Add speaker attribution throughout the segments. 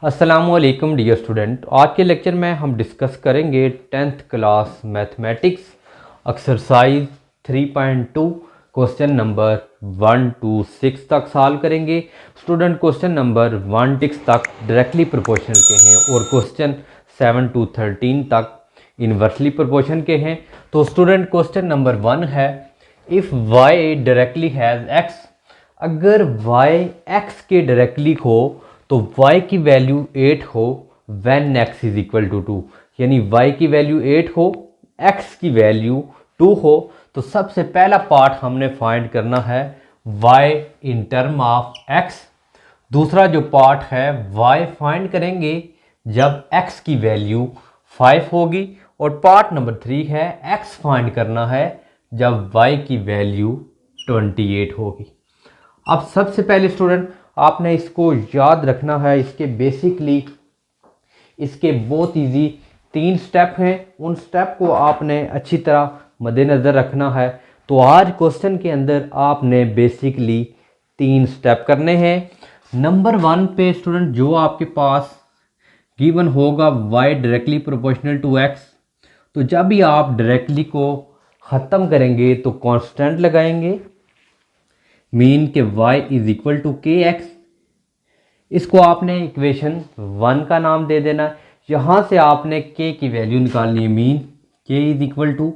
Speaker 1: अस्सलामुअलैकुम dear student. आज के लेक्चर में हम डिस्कस करेंगे 10th class mathematics exercise 3.2 question number 1 to 6 तक सॉल्व करेंगे। स्टूडेंट क्वेश्चन नंबर 1 6 तक डायरेक्टली प्रोपोर्शनल के हैं और क्वेश्चन 7 to 13 तक इन्वर्सली प्रोपोर्शन के हैं। तो स्टूडेंट क्वेश्चन नंबर 1 है, if y directly has x, अगर y x के डायरेक्टली हो तो y की वैल्यू 8 हो when x is equal to 2, यानी y की वैल्यू 8 हो x की वैल्यू 2 हो। तो सबसे पहला पार्ट हमने फाइंड करना है y in term of x। दूसरा जो पार्ट है y फाइंड करेंगे जब x की वैल्यू 5 होगी, और पार्ट नंबर 3 है x फाइंड करना है जब y की वैल्यू 28 होगी। अब सबसे पहले स्टूडेंट आपने इसको याद रखना है, इसके बेसिकली इसके बहुत इजी 3 स्टेप हैं, उन स्टेप को आपने अच्छी तरह मद्देनज़र रखना है। तो आज क्वेश्चन के अंदर आपने बेसिकली 3 स्टेप करने हैं। नंबर 1 पे स्टूडेंट जो आपके पास गिवन होगा y directly proportional to x, तो जब भी आप डायरेक्टली को ख़त्म करेंगे तो कांस्टेंट लगाएंगे, मीन के y is equal to k x. इसको आपने इक्वेशन 1 का नाम दे देना। यहाँ से आपने k की वैल्यू निकालनी है, mean k is equal to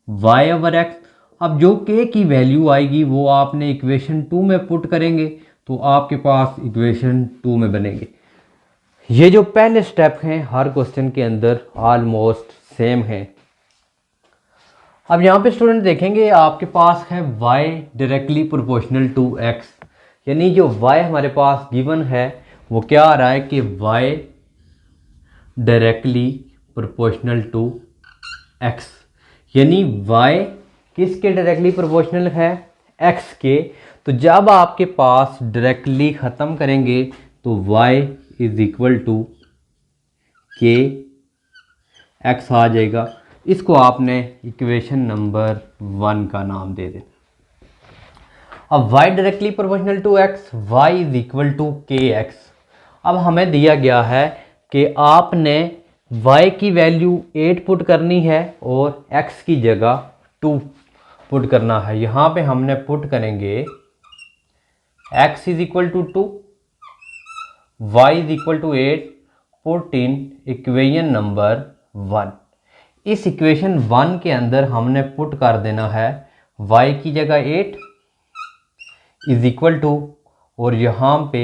Speaker 1: y over x. अब जो k की वैल्यू आएगी वो आपने इक्वेशन 2 में पुट करेंगे तो आपके पास इक्वेशन 2 में बनेंगे। ये जो पहले स्टेप हैं हर क्वेश्चन के अंदर ऑलमोस्ट सेम हैं। अब यहाँ पे स्टूडेंट देखेंगे आपके पास है y directly proportional to x, यानी जो y हमारे पास गिवन है वो क्या आ रहा है कि y directly proportional to x, यानी y किसके डायरेक्टली प्रोपोर्शनल है, x के। तो जब आपके पास डायरेक्टली ख़त्म करेंगे तो y is equal to k x आ जाएगा। इसको आपने इक्वेशन नंबर 1 का नाम दे देना। अब y directly proportional to x, y is equal to k x. अब हमें दिया गया है कि आपने y की वैल्यू 8 पुट करनी है और x की जगह 2 पुट करना है। यहाँ पे हमने पुट करेंगे x is equal to 2, y is equal to 8, put in equation number 1। इस इक्वेशन 1 के अंदर हमने पुट कर देना है y की जगह 8 इज इक्वल टू, और यहाँ पे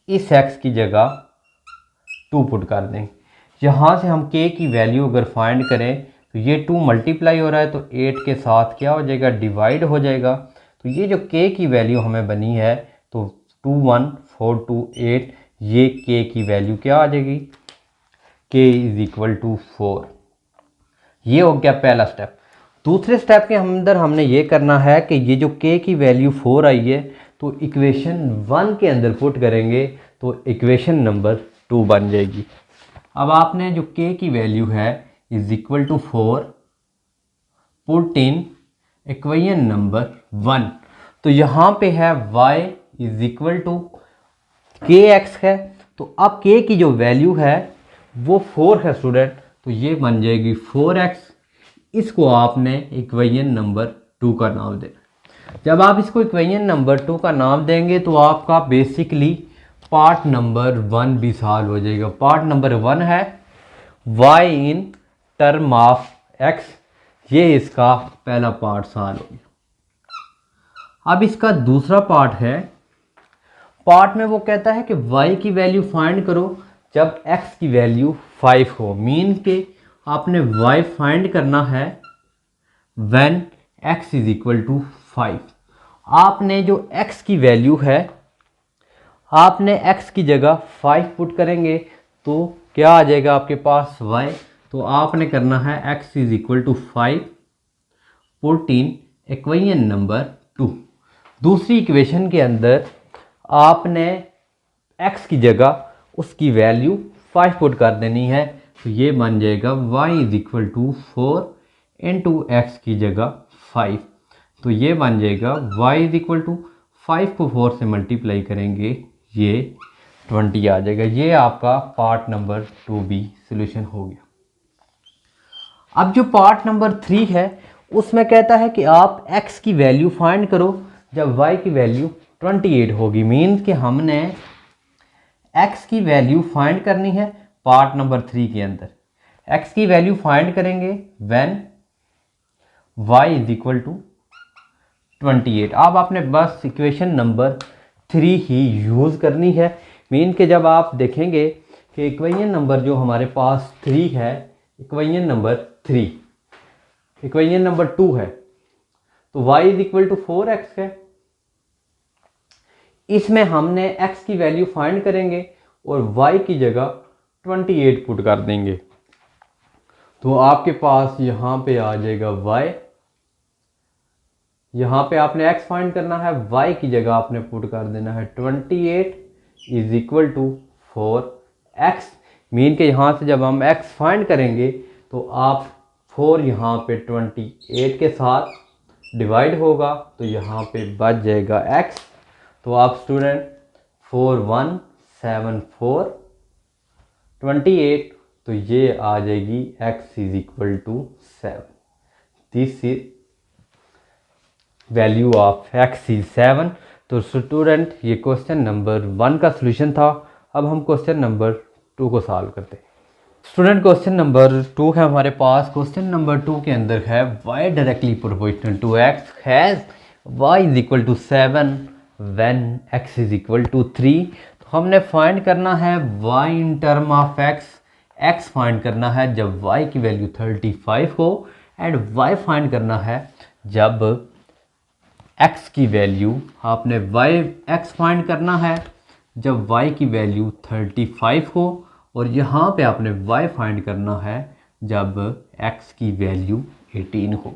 Speaker 1: इस x की जगह 2 पुट कर दें। यहाँ से हम k की वैल्यू अगर फाइंड करें तो ये 2 मल्टीप्लाई हो रहा है तो 8 के साथ क्या हो जाएगा, डिवाइड हो जाएगा। तो ये जो k की वैल्यू हमें बनी है तो 2 1 4 2 8, ये k की वैल्यू क्या आ जाएगी, k इज इक्वल टू 4। ये हो गया पहला स्टेप। दूसरे स्टेप के अंदर हमने ये करना है कि ये जो k की वैल्यू 4 आई है तो इक्वेशन 1 के अंदर पुट करेंगे तो इक्वेशन नंबर 2 बन जाएगी। अब आपने जो k की वैल्यू है is equal to 4 put in equation number 1। तो यहाँ पे है y is equal to k x है, तो अब k की जो वैल्यू है वो 4 है स्टूडेंट, तो ये बन जाएगी 4x। इसको आपने इक्वेशन नंबर 2 का नाम देना। जब आप इसको इक्वेशन नंबर 2 का नाम देंगे तो आपका बेसिकली पार्ट नंबर 1 भी सॉल्व हो जाएगा। पार्ट नंबर 1 है y in term of x, ये इसका पहला पार्ट सॉल्व हो गया। अब इसका दूसरा पार्ट है, पार्ट में वो कहता है कि y की वैल्यू फाइंड करो जब x की वैल्यू 5 हो, मीन के आपने y फाइंड करना है when x is equal to 5। आपने जो x की वैल्यू है आपने x की जगह 5 पुट करेंगे तो क्या आ जाएगा आपके पास y। तो आपने करना है x is equal to 5 put in equation number 2। दूसरी इक्वेशन के अंदर आपने x की जगह उसकी वैल्यू 5 पुट कर देनी है, तो ये बन जाएगा y is equal to 4 into x की जगह 5। तो ये बन जाएगा y इज इक्वल टू 5 को 4 से मल्टीप्लाई करेंगे ये 20 आ जाएगा। ये आपका पार्ट नंबर 2B सोल्यूशन हो गया। अब जो पार्ट नंबर 3 है उसमें कहता है कि आप x की वैल्यू फाइंड करो जब y की वैल्यू 28 होगी। मीन्स कि हमने x की वैल्यू फाइंड करनी है पार्ट नंबर 3 के अंदर। x की वैल्यू फाइंड करेंगे when y is equal to 28। अब आपने बस इक्वेशन नंबर 3 ही यूज़ करनी है। मीन कि जब आप देखेंगे कि इक्वेशन नंबर जो हमारे पास 3 है, इक्वेशन नंबर 3 इक्वेशन नंबर 2 है, तो y is equal to 4x है। इसमें हमने x की वैल्यू फाइंड करेंगे और y की जगह 28 पुट कर देंगे, तो आपके पास यहाँ पे आ जाएगा y। यहाँ पे आपने x फाइंड करना है, y की जगह आपने पुट कर देना है 28 is equal to 4x। Mean के यहाँ से जब हम x फाइंड करेंगे तो आप 4 यहाँ पे 28 के साथ डिवाइड होगा, तो यहाँ पे बच जाएगा x। तो आप स्टूडेंट 4 1 7 4 28, तो ये आ जाएगी x is equal to 7। This is value of x is 7। तो स्टूडेंट ये क्वेश्चन नंबर 1 का सॉल्यूशन था। अब हम क्वेश्चन नंबर 2 को सॉल्व करते हैं। स्टूडेंट क्वेश्चन नंबर 2 है हमारे पास। क्वेश्चन नंबर 2 के अंदर है y directly proportional to x has y is equal to 7 when x is equal to 3। तो हमने फाइंड करना है y in term of x फाइंड करना है जब y की वैल्यू 35 हो, एंड y फाइंड करना है जब x की वैल्यू, आपने x फाइंड करना है जब y की वैल्यू 35 हो, और यहाँ पे आपने y फाइंड करना है जब x की वैल्यू 18 हो।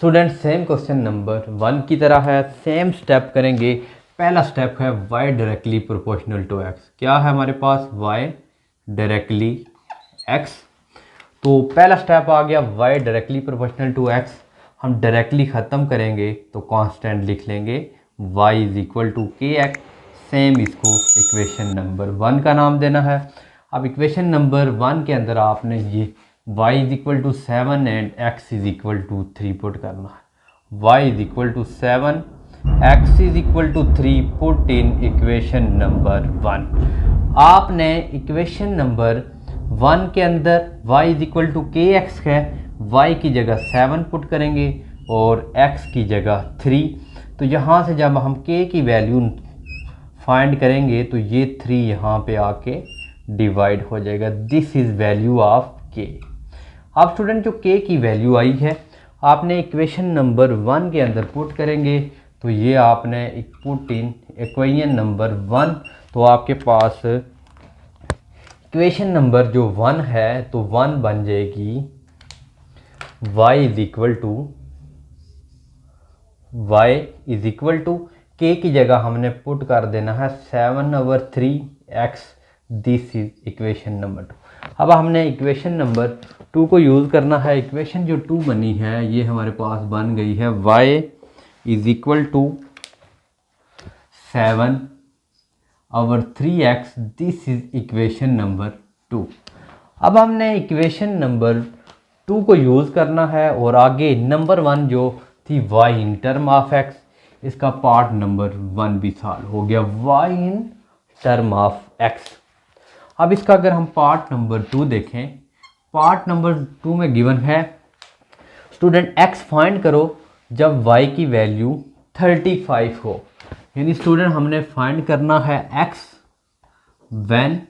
Speaker 1: स्टूडेंट सेम क्वेश्चन नंबर 1 की तरह है, सेम स्टेप करेंगे। पहला स्टेप है y directly proportional to x। क्या है हमारे पास? y directly x। तो पहला स्टेप आ गया y directly proportional to x। हम डायरेक्टली ख़त्म करेंगे तो कांस्टेंट लिख लेंगे y is equal to k x. Same इसको इक्वेशन नंबर 1 का नाम देना है। अब इक्वेशन नंबर 1 के अंदर आपने ये y is equal to 7 and x is equal to 3 put करना है। y is equal to 7, x is equal to 3 put in equation number 1। आपने इक्वेशन नंबर 1 के अंदर y is equal to k x है, y की जगह 7 put करेंगे और x की जगह 3। तो यहाँ से जब हम k की वैल्यू फाइंड करेंगे तो ये 3 यहाँ पे आके डिवाइड हो जाएगा। This is value of k। अब स्टूडेंट जो k की वैल्यू आई है आपने इक्वेशन नंबर 1 के अंदर पुट करेंगे, तो ये आपने पुट इन इक्वेशन नंबर 1। तो आपके पास इक्वेशन नंबर जो 1 है तो 1 बन जाएगी y is equal to k की जगह हमने पुट कर देना है 7/3x। This is equation number 2। अब हमने इक्वेशन नंबर 2 को यूज़ करना है। इक्वेशन जो 2 बनी है ये हमारे पास बन गई है y is equal to 7/3x। This is equation number 2। अब हमने इक्वेशन नंबर 2 को यूज़ करना है और आगे नंबर 1 जो थी y in term of x, इसका पार्ट नंबर 1 भी सॉल्व हो गया y in term of x। अब इसका अगर हम पार्ट नंबर 2 देखें, पार्ट नंबर 2 में गिवन है स्टूडेंट x फाइंड करो जब y की वैल्यू 35 हो। यानी स्टूडेंट हमने फाइंड करना है x when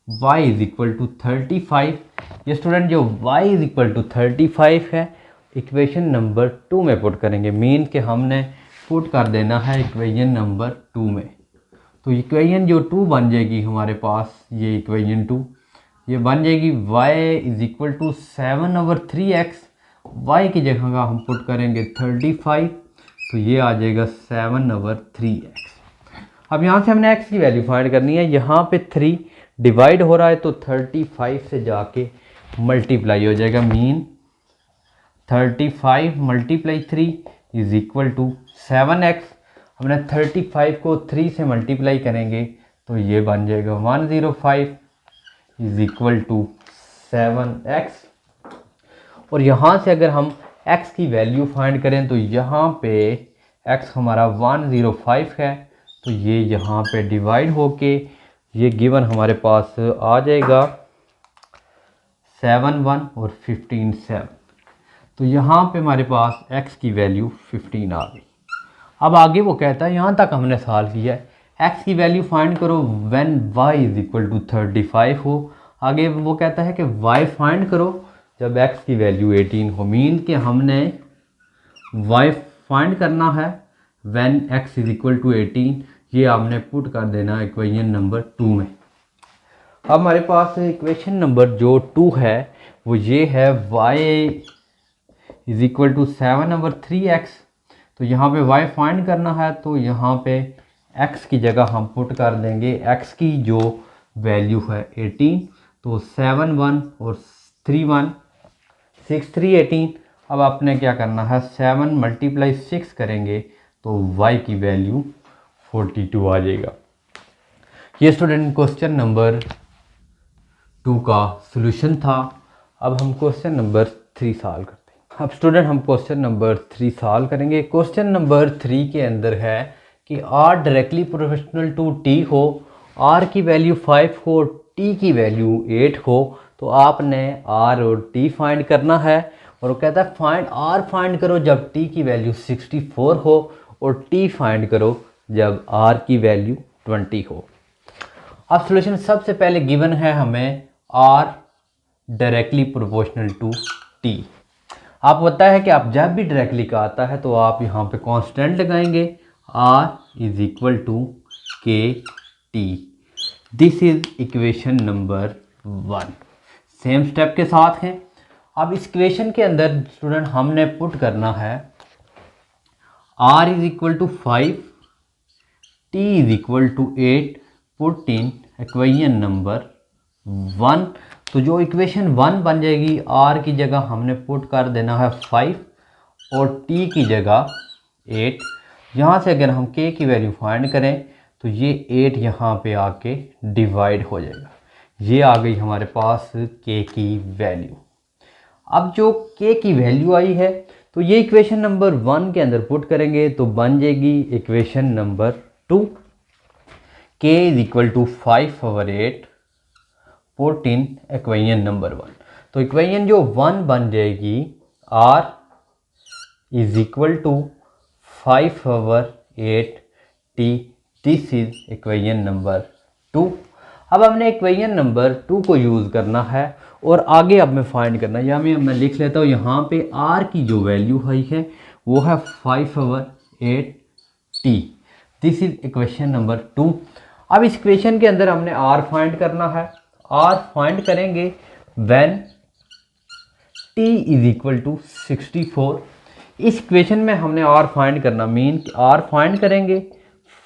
Speaker 1: y is equal to 35। ये स्टूडेंट जो y इज इक्वल टू 35 है इक्वेशन नंबर 2 में पुट करेंगे। मीन कि हमने पुट कर देना है इक्वेशन नंबर 2 में। तो इक्वेशन जो 2 बन जाएगी हमारे पास, ये इक्वेशन 2 ये बन जाएगी y is equal to 7/3x। y की जगह हम पुट करेंगे 35, तो ये आ जाएगा 7/3x। अब यहाँ से हमने x की वैल्यू फाइंड करनी है। यहाँ पे 3 डिवाइड हो रहा है तो 35 से जाके मल्टीप्लाई हो जाएगा। Mean 35 × 3 is equal to 7x। हमने 35 को 3 से मल्टीप्लाई करेंगे तो ये बन जाएगा 105 इज इक्वल टू 7x। और यहाँ से अगर हम x की वैल्यू फाइंड करें तो यहाँ पे x हमारा 105 है, तो ये यहाँ पे डिवाइड होके ये गिवन हमारे पास आ जाएगा 7 1 और 15 7। तो यहाँ पे हमारे पास x की वैल्यू 15 आ गई। अब आगे वो कहता है, यहाँ तक हमने सॉल्व किया है, x की वैल्यू फाइंड करो when y is equal to 35 हो। आगे वो कहता है कि y फाइंड करो जब x की वैल्यू 18 हो। मीन कि हमने y फाइंड करना है when x is equal to 18। ये आपने पुट कर देना इक्वेशन नंबर 2 में। अब हमारे पास इक्वेशन नंबर जो 2 है वो ये है y is equal to 7/3x। तो यहाँ पे y फाइंड करना है, तो यहाँ पे x की जगह हम पुट कर देंगे x की जो वैल्यू है 18। तो 7 1 और 3 1 6 3 18। अब आपने क्या करना है, 7 मल्टीप्लाई 6 करेंगे तो y की वैल्यू 42 आ जाएगा। ये स्टूडेंट क्वेश्चन नंबर 2 का सॉल्यूशन था। अब हम क्वेश्चन नंबर 3 सॉल्व करते हैं। अब स्टूडेंट हम क्वेश्चन नंबर 3 सॉल्व करेंगे। क्वेश्चन नंबर 3 के अंदर है कि r directly proportional to t हो, r की वैल्यू 5 हो, t की वैल्यू 8 हो, तो आपने r और t फाइंड करना है। और वो कहता है फाइंड r फाइंड करो जब t की वैल्यू 64 हो और t फाइंड करो जब r की वैल्यू 20 हो। अब सॉल्यूशन सबसे पहले गिवन है हमें r directly proportional to t। आप पता है कि आप जब भी डायरेक्टली का आता है तो आप यहाँ पे कांस्टेंट लगाएंगे r is equal to k T. This is equation number 1। Same step के साथ हैं। अब इस इक्वेशन के अंदर स्टूडेंट हमने पुट करना है r is equal to 5, t is equal to 8, put in equation number 1। तो जो इक्वेशन 1 बन जाएगी, r की जगह हमने पुट कर देना है 5 और t की जगह 8। यहाँ से अगर हम k की वैल्यू फाइंड करें तो ये 8 यहाँ पे आके डिवाइड हो जाएगा। ये आ गई हमारे पास k की वैल्यू। अब जो k की वैल्यू आई है तो ये इक्वेशन नंबर 1 के अंदर पुट करेंगे तो बन जाएगी equation number 2। k is equal to 5/8 put in equation number 1। तो इक्वेशन जो 1 बन जाएगी r is equal to 5/8 t। This is equation number 2। अब हमने इक्वेशन नंबर 2 को यूज़ करना है और आगे अब मैं फाइंड करना है। यहाँ मैं लिख लेता हूँ, यहाँ पे r की जो वैल्यू है वो है 5/8 t। This is equation number 2। अब इस इक्वेशन के अंदर हमने r फाइंड करना है। r फाइंड करेंगे when t is equal to 64। इस इक्वेशन में हमने r फाइंड करना, मीन r फाइंड करेंगे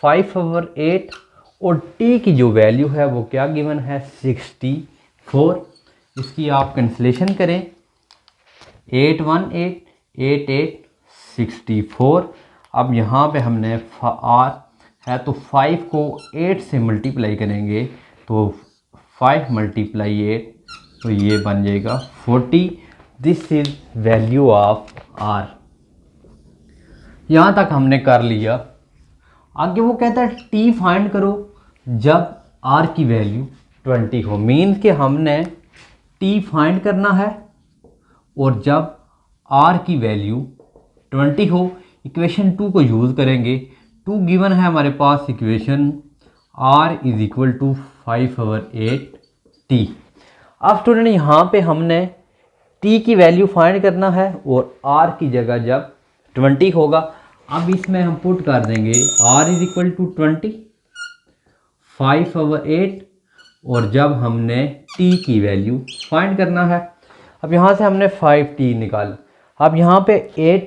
Speaker 1: 5/8 और t की जो वैल्यू है वो क्या गिवन है 64। इसकी आप कैंसिलेशन करें, 8 1 8 8 8 64। अब यहाँ पे हमने r है तो 5 को 8 से मल्टीप्लाई करेंगे तो 5 मल्टीप्लाई 8 तो ये बन जाएगा 40। This is value of r। यहाँ तक हमने कर लिया। आगे वो कहता है t फाइंड करो जब r की वैल्यू 20 हो। मीन्स कि हमने t फाइंड करना है और जब r की वैल्यू 20 हो। इक्वेशन 2 को यूज़ करेंगे। 2 गिवन है हमारे पास equation r is equal to 5/8 t। अब स्टूडेंट यहाँ पे हमने t की वैल्यू फाइंड करना है और r की जगह जब 20 होगा। अब इसमें हम पुट कर देंगे r इज इक्वल टू 20 5/8 और जब हमने t की वैल्यू फाइंड करना है। अब यहाँ से हमने 5t निकाला। अब यहाँ पे 8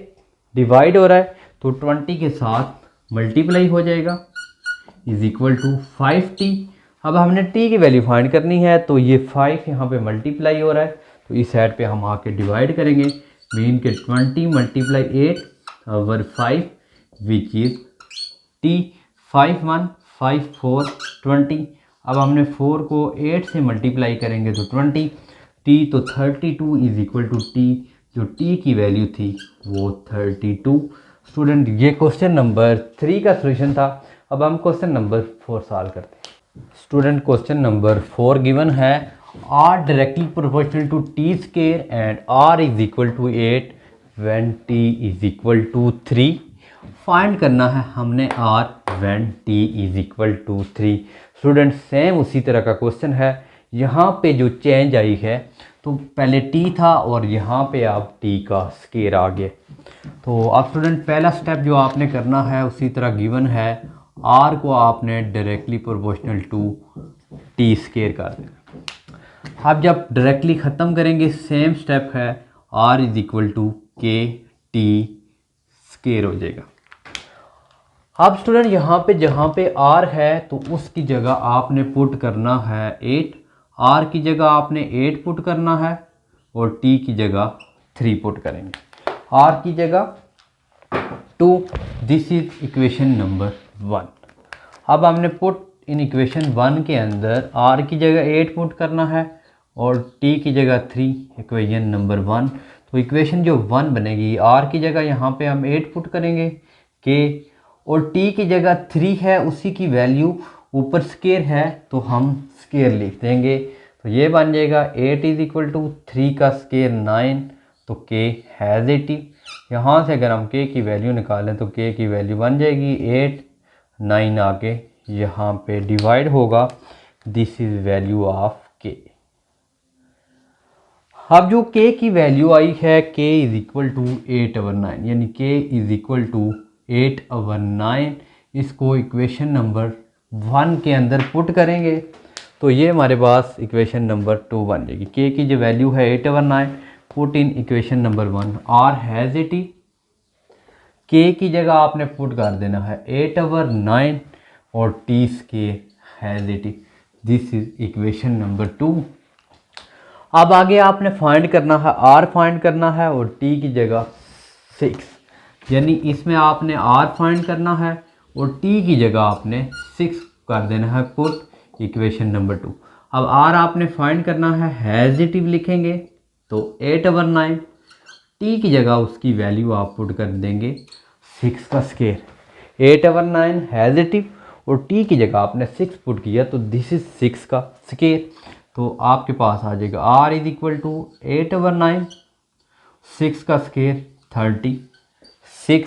Speaker 1: डिवाइड हो रहा है तो 20 के साथ मल्टीप्लाई हो जाएगा इज इक्वल टू 5t। अब हमने t की वैल्यू फाइंड करनी है तो ये 5 यहाँ पे मल्टीप्लाई हो रहा है तो इस साइड पे हम आके डिवाइड करेंगे। मीन के 20 मल्टीप्लाई 8/5 विच इज टी 5 1 5 4 20। अब हमने 4 को 8 से मल्टीप्लाई करेंगे तो 20 टी, तो 32 इज इक्वल टू टी। जो टी की वैल्यू थी वो 32। स्टूडेंट ये क्वेश्चन नंबर 3 का सोल्यूशन था। अब हम क्वेश्चन नंबर 4 सॉल्व करते हैं। स्टूडेंट क्वेश्चन नंबर 4 गिवन है are directly proportional to T square and are is equal to 8 when T is equal to 3। Find करना है हमने are when T is equal to 3। Student same उसी तरह का question है। यहाँ पे जो चेंज आई है तो पहले टी था और यहाँ पे आप टी का स्केयर आ गए। तो अब स्टूडेंट पहला स्टेप जो आपने करना है उसी तरह गिवन है आर को आपने directly proportional to T square कर देना। अब जब डायरेक्टली ख़त्म करेंगे सेम स्टेप है r is equal to k t square हो जाएगा। अब स्टूडेंट यहाँ पे जहाँ पे आर है तो उसकी जगह आपने पुट करना है 8। आर की जगह आपने 8 पुट करना है और टी की जगह 3 पुट करेंगे। आर की जगह 2। This is equation number 1। अब हमने पुट इन इक्वेशन 1 के अंदर आर की जगह 8 पुट करना है और टी की जगह 3, इक्वेशन नंबर 1। तो इक्वेशन जो 1 बनेगी आर की जगह यहाँ पे हम 8 पुट करेंगे के, और टी की जगह 3 है उसी की वैल्यू ऊपर स्केयर है तो हम स्केयर लिख देंगे। तो ये बन जाएगा 8 इज इक्वल टू 3 का स्केयर 9, तो के हैज़ 80। यहाँ से अगर हम के की वैल्यू निकालें तो के की वैल्यू बन जाएगी 8, 9 आके यहाँ पे डिवाइड होगा। दिस इज़ वैल्यू ऑफ के। अब जो के की वैल्यू आई है के इज़ इक्वल टू 8/9, यानी के इज़ इक्वल टू 8/9। इसको इक्वेशन नंबर 1 के अंदर पुट करेंगे तो ये हमारे पास इक्वेशन नंबर 2 बन जाएगी। के की जो वैल्यू है 8/9, put in equation number 1। R has 80, k की जगह आपने पुट कर देना है 8/9 और T square has 80। This is equation number 2। अब आगे आपने फाइंड करना है आर फाइंड करना है और टी की जगह 6, यानी इसमें आपने आर फाइंड करना है और टी की जगह आपने 6 कर देना है पुट इक्वेशन नंबर 2। अब आर आपने फाइंड करना है हैज़िटिव लिखेंगे तो 8/9, टी की जगह उसकी वैल्यू आप पुट कर देंगे 6 का स्केयर। 8/9 हैज़िटिव और टी की जगह आपने 6 पुट किया तो दिस इज 6 का स्केयर। तो आपके पास आ जाएगा आर इज इक्वल टू 8/9, 6 का स्केयर 36।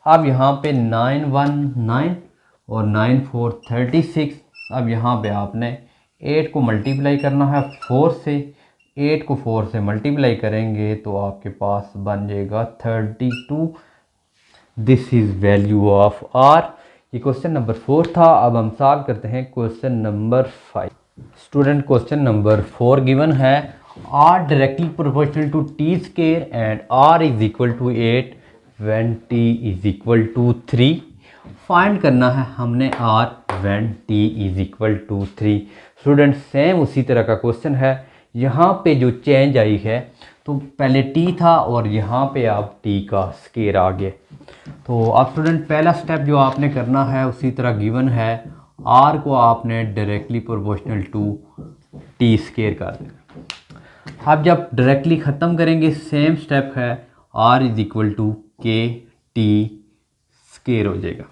Speaker 1: अब यहाँ पे 9 1 9 और 9 4 36। अब यहाँ पे आपने 8 को मल्टीप्लाई करना है 4 से। 8 को 4 से मल्टीप्लाई करेंगे तो आपके पास बन जाएगा 32। This is value of are. ये क्वेश्चन नंबर 4 था। अब हम सॉल्व करते हैं question number 5। Student question number 4 given है are directly proportional to T square and are is equal to 8 when T is equal to 3। Find करना है हमने are when T is equal to 3। Student same उसी तरह का question है। यहाँ पे जो चेंज आई है तो पहले टी था और यहाँ पे आप टी का स्केयर आ गए। तो अब स्टूडेंट पहला स्टेप जो आपने करना है उसी तरह गिवन है आर को आपने directly proportional to T square कर देना। अब जब डायरेक्टली ख़त्म करेंगे सेम स्टेप है r is equal to k t square हो जाएगा।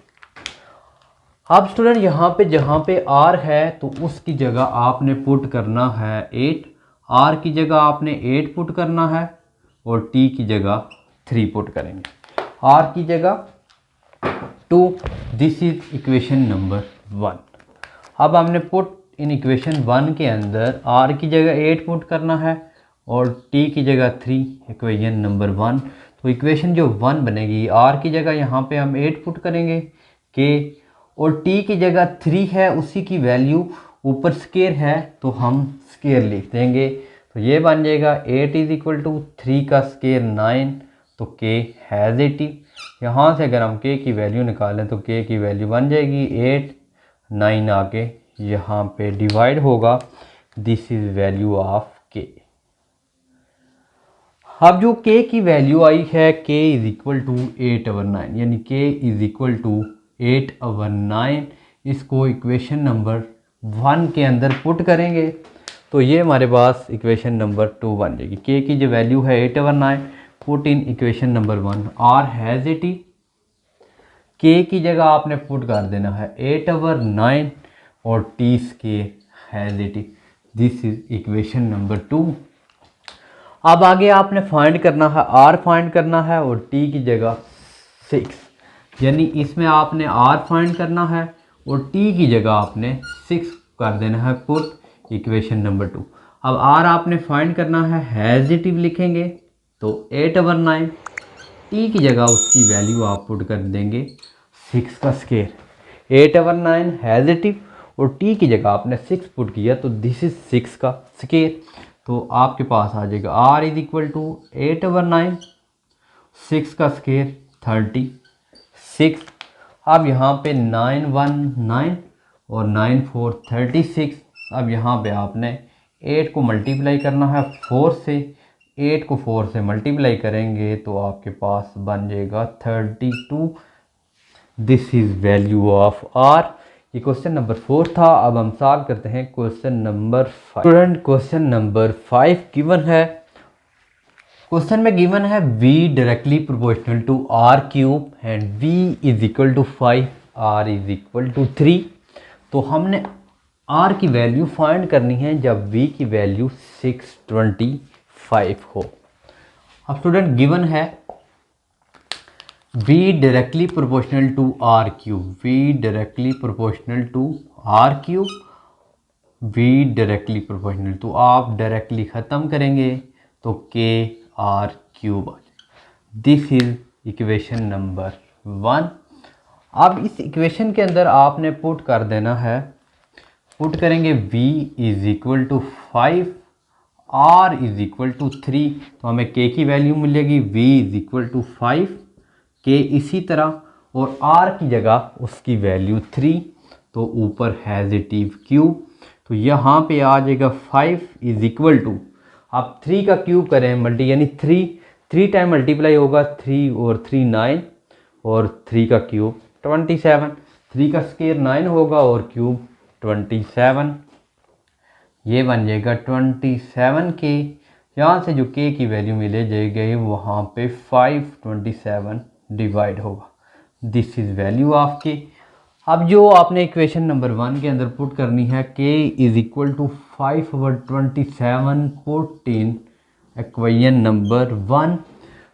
Speaker 1: अब स्टूडेंट यहाँ पे जहाँ पे आर है तो उसकी जगह आपने पुट करना है 8। आर की जगह आपने 8 पुट करना है और टी की जगह 3 पुट करेंगे। आर की जगह 2। This is equation number 1। अब हमने पुट इन इक्वेशन 1 के अंदर आर की जगह 8 पुट करना है और टी की जगह 3, इक्वेशन नंबर 1। तो इक्वेशन जो 1 बनेगी आर की जगह यहाँ पे हम 8 पुट करेंगे के, और टी की जगह 3 है उसी की वैल्यू ऊपर स्केयर है तो हम स्केयर लिख देंगे। तो ये बन जाएगा 8 इज इक्वल टू 3 का स्केयर 9, तो के हैज़ 80। यहाँ से अगर हम के की वैल्यू निकालें तो के की वैल्यू बन जाएगी 8, 9 आके यहाँ पे डिवाइड होगा। दिस इज़ वैल्यू ऑफ के। अब जो के की वैल्यू आई है के इज़ इक्वल टू 8/9, यानी के इज़ इक्वल टू 8/9 इसको इक्वेशन नंबर 1 के अंदर पुट करेंगे तो ये हमारे पास इक्वेशन नंबर 2 बन जाएगी। के की जो वैल्यू है 8/9 put in equation number 1। R has it, k की जगह आपने पुट कर देना है 8/9 और T square has it. This is equation number 2। अब आगे आपने फाइंड करना है, आर फाइंड करना है और टी की जगह 6, यानी इसमें आपने आर फाइंड करना है और टी की जगह आपने 6 कर देना है पुट इक्वेशन नंबर 2। अब आर आपने फाइंड करना है, हैजिटिव लिखेंगे तो 8/9, टी की जगह उसकी वैल्यू आप पुट कर देंगे 6 का स्केयर। 8/9 हैजिटिव और टी की जगह आपने 6 पुट किया तो दिस इज 6 का स्केयर। तो आपके पास आ जाएगा आर इज इक्वल टू 8/9, 6 का स्केयर 36। अब यहाँ पे 9 1 9 और 9 4 36। अब यहाँ पे आपने 8 को मल्टीप्लाई करना है 4 से, 8 को 4 से मल्टीप्लाई करेंगे तो आपके पास बन जाएगा 32। This is value of are. ये क्वेश्चन नंबर 4 था। अब हम सॉल्व करते हैं question number 5। Student question number 5 given है। क्वेश्चन में गिवन है v directly proportional to r cube and v is equal to 5, r is equal to 3। तो हमने r की वैल्यू फाइंड करनी है जब v की वैल्यू 625 हो। अब स्टूडेंट गिवन है v directly proportional to r cube, v directly proportional to r cube, v directly proportional, तो आप डायरेक्टली ख़त्म करेंगे तो k r क्यूब आ जाएगा। This is equation number 1। अब इस इक्वेशन के अंदर आपने पुट कर देना है, पुट करेंगे v is equal to 5, r is equal to 3, तो हमें k की वैल्यू मिलेगी v is equal to 5, k इसी तरह और r की जगह उसकी वैल्यू 3, तो ऊपर हैजिटिव क्यूब, तो यहाँ पे आ जाएगा 5 इज इक्वल टू, आप 3 का क्यूब करें मल्टी, यानी 3 टाइम मल्टीप्लाई होगा, 3 और 3 9 और 3 का क्यूब 27, 3 का स्केयर 9 होगा और क्यूब 27, ये बन जाएगा 27 के। यहाँ से जो k की वैल्यू मिले जाएगी वहाँ पे 527 डिवाइड होगा। This is value of k। अब जो आपने इक्वेशन नंबर 1 के अंदर पुट करनी है k is equal to 5/27 put in equation number 1,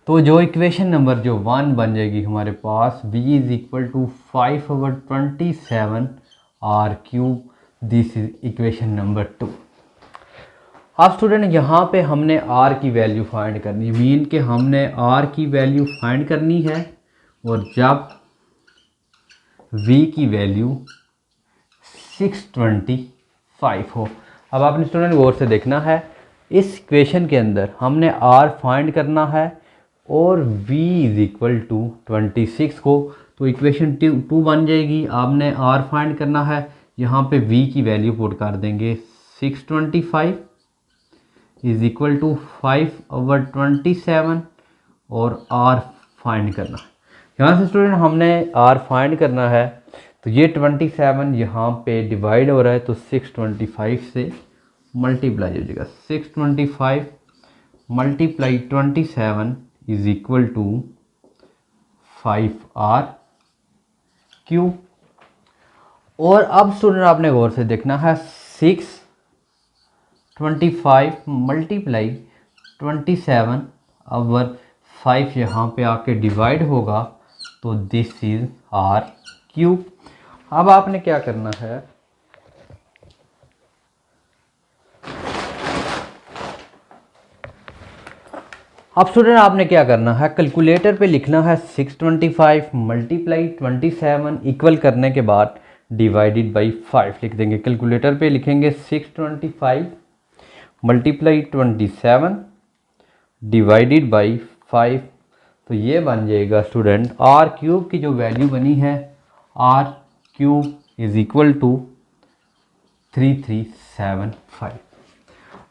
Speaker 1: तो जो इक्वेशन नंबर जो 1 बन जाएगी हमारे पास v is equal to 5/27 r cube. This is equation number 2। अब स्टूडेंट यहाँ पे हमने r की वैल्यू फाइंड करनी है, मीन के हमने r की वैल्यू फाइंड करनी है और जब v की वैल्यू 625 हो। अब आपने स्टूडेंट गौर से देखना है, इस इक्वेशन के अंदर हमने r फाइंड करना है और v इज इक्वल टू 26 को, तो इक्वेशन 2 बन जाएगी। आपने r फाइंड करना है, यहाँ पे v की वैल्यू पुट कर देंगे 625 इज इक्वल टू 5/27 और r फाइंड करना है। यहाँ से स्टूडेंट हमने r फाइंड करना है, तो ये 27 यहाँ पे डिवाइड हो रहा है तो 625 से मल्टीप्लाई हो जाएगा। 625 multiply 27 is equal to 5r cube. और अब स्टूडेंट आपने गौर से देखना है, 625 मल्टीप्लाई 27 अवर 5 यहाँ पे आके डिवाइड होगा तो दिस इज r क्यूब। अब आपने क्या करना है, अब स्टूडेंट आपने क्या करना है, कैलकुलेटर पे लिखना है 625 मल्टीप्लाई 27 इक्वल करने के बाद डिवाइडेड बाई 5 लिख देंगे। कैलकुलेटर पे लिखेंगे 625 मल्टीप्लाई 27 डिवाइडेड बाई 5, तो ये बन जाएगा स्टूडेंट r क्यूब की जो वैल्यू बनी है r cube is equal to 3375।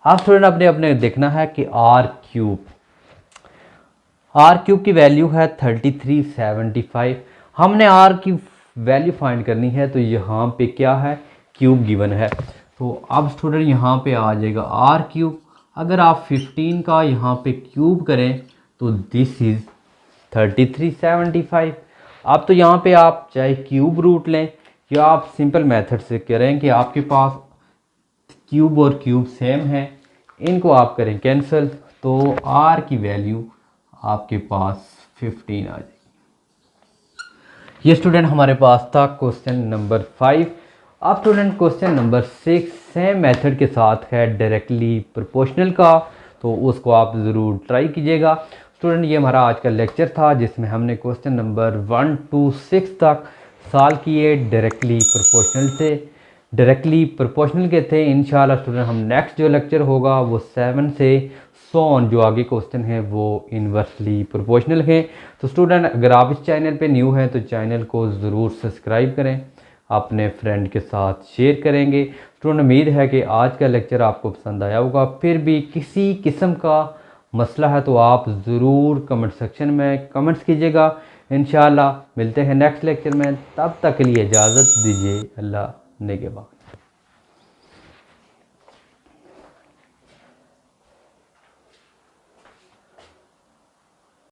Speaker 1: अब स्टूडेंट अपने देखना है कि r क्यूब की वैल्यू है 3375। हमने r की वैल्यू फाइंड करनी है तो यहाँ पे क्या है, क्यूब गिवन है। तो अब स्टूडेंट यहाँ पे आ जाएगा आर क्यूब। अगर आप 15 का यहाँ पे क्यूब करें तो दिस इज़ 3375। अब तो यहाँ पे आप चाहे क्यूब रूट लें या आप सिंपल मेथड से करें कि आपके पास क्यूब और क्यूब सेम है, इनको आप करें कैंसिल, तो आर की वैल्यू आपके पास 15 आ जाएगी। ये स्टूडेंट हमारे पास था क्वेश्चन नंबर 5। अब student question number 6 same method के साथ है डायरेक्टली प्रोपोर्शनल का, तो उसको आप ज़रूर ट्राई कीजिएगा। स्टूडेंट ये हमारा आज का लेक्चर था जिसमें हमने क्वेश्चन नंबर 1 to 6 तक सॉल्व किए डायरेक्टली प्रोपोर्शनल से, डायरेक्टली प्रोपोर्शनल के थे। इंशाल्लाह स्टूडेंट हम नेक्स्ट जो लेक्चर होगा वो 7 से सो ऑन जो आगे क्वेश्चन है वो इन्वर्सली प्रोपोर्शनल है। तो स्टूडेंट अगर आप इस चैनल पे न्यू हैं तो चैनल को ज़रूर सब्सक्राइब करें, अपने फ्रेंड के साथ शेयर करेंगे। स्टूडेंट उम्मीद है कि आज का लेक्चर आपको पसंद आया होगा। फिर भी किसी किस्म का मसला है तो आप ज़रूर कमेंट सेक्शन में कमेंट्स कीजिएगा। इंशाल्लाह मिलते हैं नेक्स्ट लेक्चर में, तब तक के लिए इजाज़त दीजिए। अल्लाह नेगेबान।